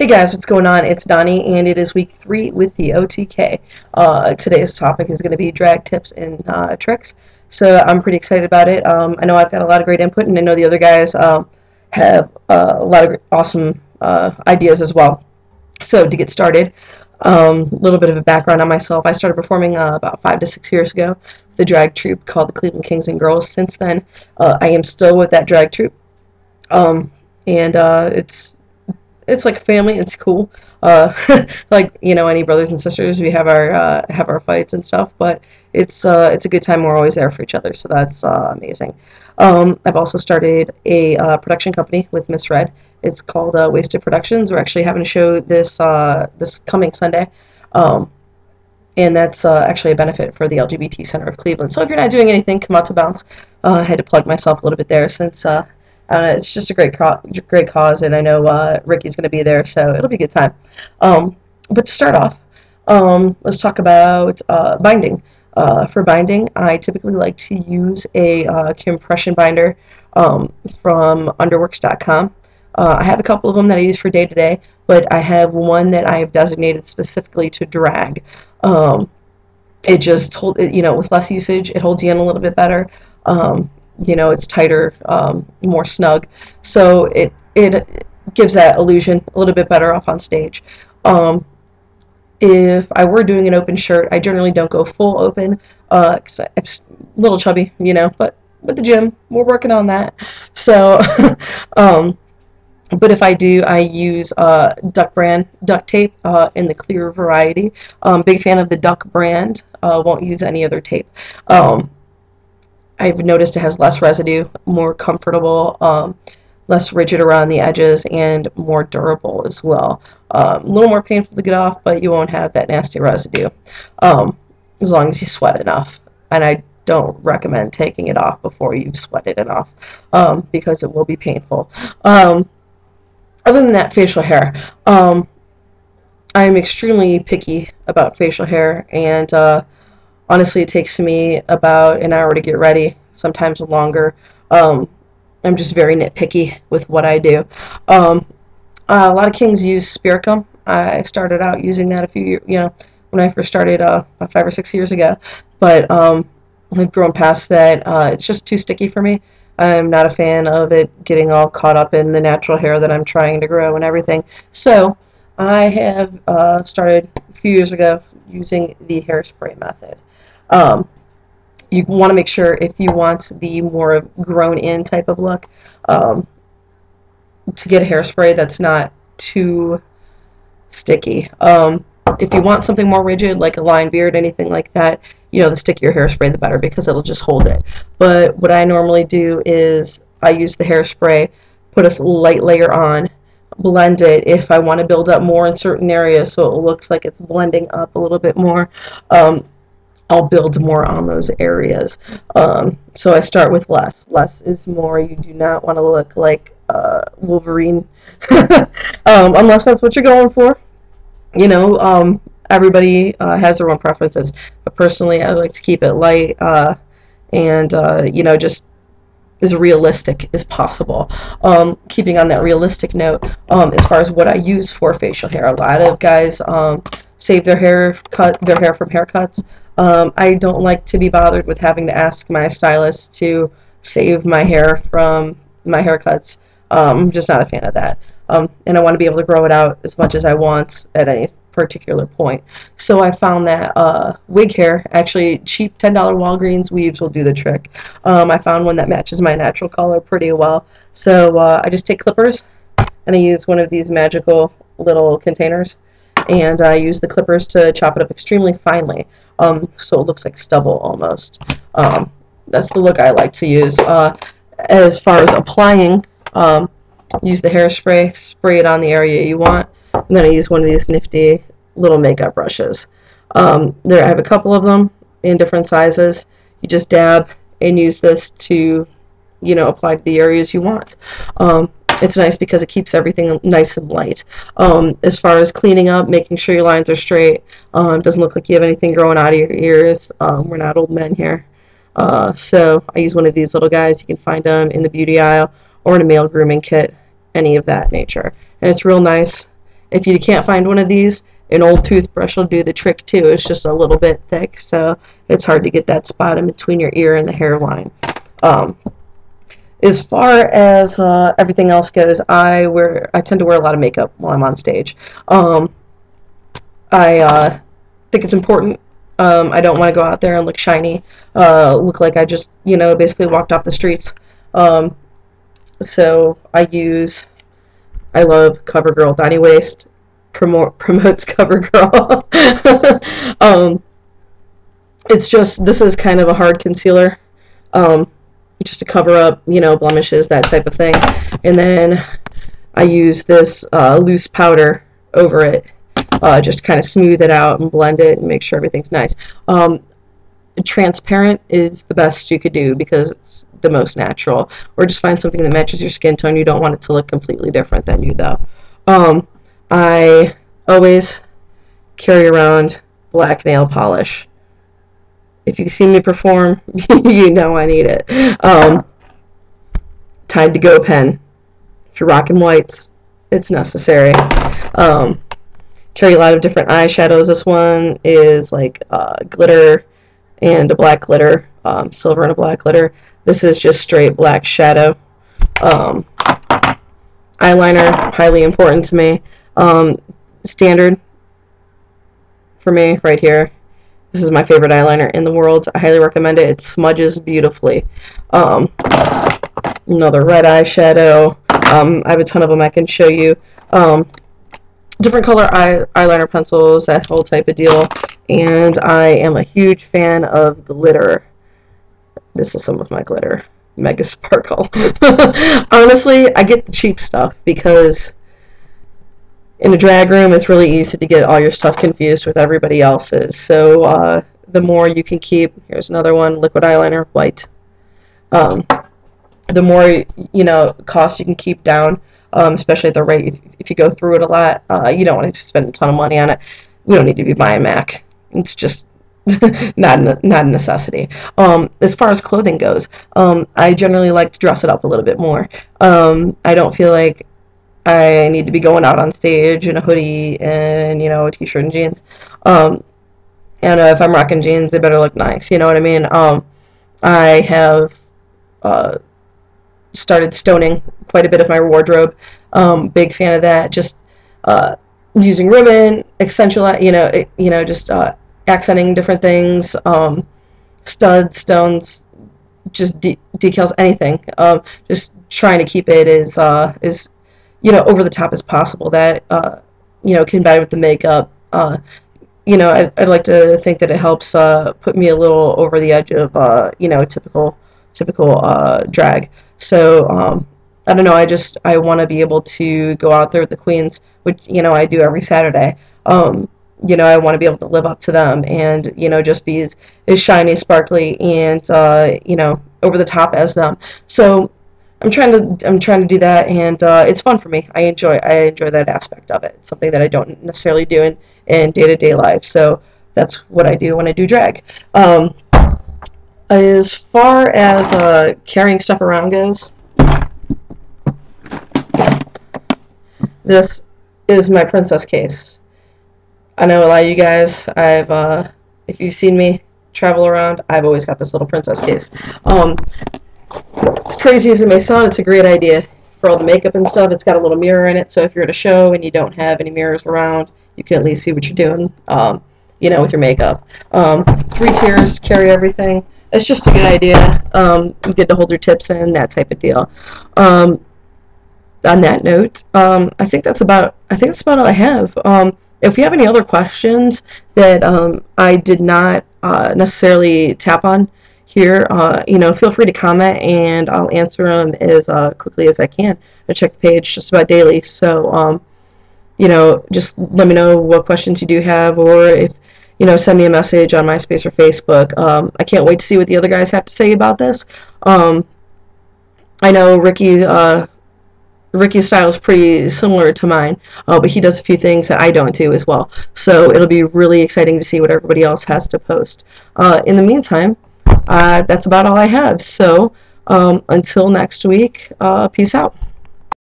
Hey guys, what's going on? It's Donnie, and it is week 3 with the OTK. Today's topic is going to be drag tips and tricks, so I'm pretty excited about it. I know I've got a lot of great input, and I know the other guys have a lot of awesome ideas as well. So to get started, a little bit of a background on myself. I started performing about 5 to 6 years ago with a drag troupe called the Cleveland Kings and Girls. Since then, I am still with that drag troupe, and it's like family. It's cool. Like any brothers and sisters, we have our fights and stuff, but it's a good time. We're always there for each other, so that's amazing. I've also started a production company with Miss Red. It's called Wasted Productions. We're actually having a show this coming Sunday, and that's actually a benefit for the LGBT Center of Cleveland. So if you're not doing anything, come out to bounce. I had to plug myself a little bit there since. It's just a great cause, and I know Ricky's going to be there, so it'll be a good time. But to start off, let's talk about binding. For binding, I typically like to use a compression binder from underworks.com. I have a couple of them that I use for day-to-day, but I have one that I have designated specifically to drag. It just with less usage, it holds you in a little bit better. It's tighter, more snug, so it gives that illusion a little bit better off on stage. If I were doing an open shirt, I generally don't go full open, 'cause I'm a little chubby, but with the gym, we're working on that. So, but if I do, I use Duck brand duct tape in the clear variety. Big fan of the Duck brand. Won't use any other tape. I've noticed it has less residue, more comfortable, less rigid around the edges, and more durable as well. A little more painful to get off, but you won't have that nasty residue as long as you sweat enough. And I don't recommend taking it off before you've sweated enough because it will be painful. Other than that, facial hair. I'm extremely picky about facial hair, and honestly, it takes me about an hour to get ready, sometimes longer. I'm just very nitpicky with what I do. A lot of kings use spirit gum. I started out using that a few years, when I first started about 5 or 6 years ago. But I've grown past that. It's just too sticky for me. I'm not a fan of it getting all caught up in the natural hair that I'm trying to grow and everything. So I have started a few years ago using the hairspray method. You want to make sure, if you want the more grown-in type of look, to get a hairspray that's not too sticky. If you want something more rigid, like a line beard, anything like that, the stickier hairspray, the better, because it'll just hold it. But what I normally do is I use the hairspray, put a light layer on, blend it if I want to build up more in certain areas so it looks like it's blending up a little bit more. I'll build more on those areas. So I start with less. Less is more. You do not want to look like Wolverine, unless that's what you're going for. Everybody has their own preferences. But personally, I like to keep it light and just as realistic as possible. Keeping on that realistic note, as far as what I use for facial hair, a lot of guys save their hair from haircuts. I don't like to be bothered with having to ask my stylist to save my hair from my haircuts. I'm just not a fan of that. And I want to be able to grow it out as much as I want at any particular point. So I found that wig hair, actually cheap $10 Walgreens weaves will do the trick. I found one that matches my natural color pretty well. So I just take clippers, and I use one of these magical little containers, and I use the clippers to chop it up extremely finely, so it looks like stubble almost. That's the look I like to use. As far as applying, use the hairspray, spray it on the area you want, and then I use one of these nifty little makeup brushes. I have a couple of them in different sizes. You just dab and use this to, apply to the areas you want. It's nice because it keeps everything nice and light. As far as cleaning up, making sure your lines are straight, it doesn't look like you have anything growing out of your ears. We're not old men here. So I use one of these little guys. You can find them in the beauty aisle or in a male grooming kit, any of that nature. And it's real nice. if you can't find one of these, an old toothbrush will do the trick too. It's just a little bit thick, so it's hard to get that spot in between your ear and the hairline. As far as everything else goes, I tend to wear a lot of makeup while I'm on stage. I think it's important. I don't want to go out there and look shiny, look like I just, basically walked off the streets. So I love CoverGirl. Donnie Waste promotes CoverGirl. This is kind of a hard concealer, just to cover up, blemishes, that type of thing. And then I use this loose powder over it, just to kind of smooth it out and blend it and make sure everything's nice. Transparent is the best you could do because it's the most natural, or just find something that matches your skin tone. You don't want it to look completely different than you, though. I always carry around black nail polish. If you've seen me perform, you know I need it. Tide to Go pen. If you're rocking whites, it's necessary. Carry a lot of different eyeshadows. This one is like glitter and a black glitter, silver and a black glitter. This is just straight black shadow. Eyeliner, highly important to me. Standard for me right here. This is my favorite eyeliner in the world. I highly recommend it. It smudges beautifully. Another red eyeshadow. I have a ton of them I can show you. Different color eyeliner pencils, that whole type of deal. And I am a huge fan of glitter. This is some of my glitter. Mega Sparkle. Honestly, I get the cheap stuff because in a drag room it's really easy to get all your stuff confused with everybody else's. So the more you can keep, here's another one, liquid eyeliner, white. The more, cost you can keep down, especially at the rate, if you go through it a lot, you don't want to spend a ton of money on it. We don't need to be buying MAC. It's just not a necessity. As far as clothing goes, I generally like to dress it up a little bit more. I don't feel like I need to be going out on stage in a hoodie and, a t-shirt and jeans. And if I'm rocking jeans, they better look nice, you know what I mean? I have started stoning quite a bit of my wardrobe. Big fan of that. Just using ribbon, just accenting different things, studs, stones, just decals, anything. Just trying to keep it as over the top as possible. That combined with the makeup. I'd like to think that it helps put me a little over the edge of typical drag. So I don't know. I want to be able to go out there with the queens, which I do every Saturday. I want to be able to live up to them and just be as shiny, sparkly, and over the top as them. So I'm trying to do that, and it's fun for me. I enjoy that aspect of it. It's something that I don't necessarily do in day-to-day life. So that's what I do when I do drag. As far as carrying stuff around goes, this is my princess case. I know a lot of you guys, if you've seen me travel around, I've always got this little princess case. As crazy as it may sound, it's a great idea for all the makeup and stuff. It's got a little mirror in it, so if you're at a show and you don't have any mirrors around, you can at least see what you're doing, with your makeup. 3 tiers to carry everything. It's just a good idea. You get to hold your tips in, that type of deal. On that note, I think that's about all I have. If you have any other questions that I did not necessarily tap on here, feel free to comment and I'll answer them as quickly as I can. I check the page just about daily, so just let me know what questions you do have, or if send me a message on MySpace or Facebook. I can't wait to see what the other guys have to say about this. I know Ricky's style is pretty similar to mine, but he does a few things that I don't do as well. So it'll be really exciting to see what everybody else has to post. In the meantime, that's about all I have. So until next week, peace out.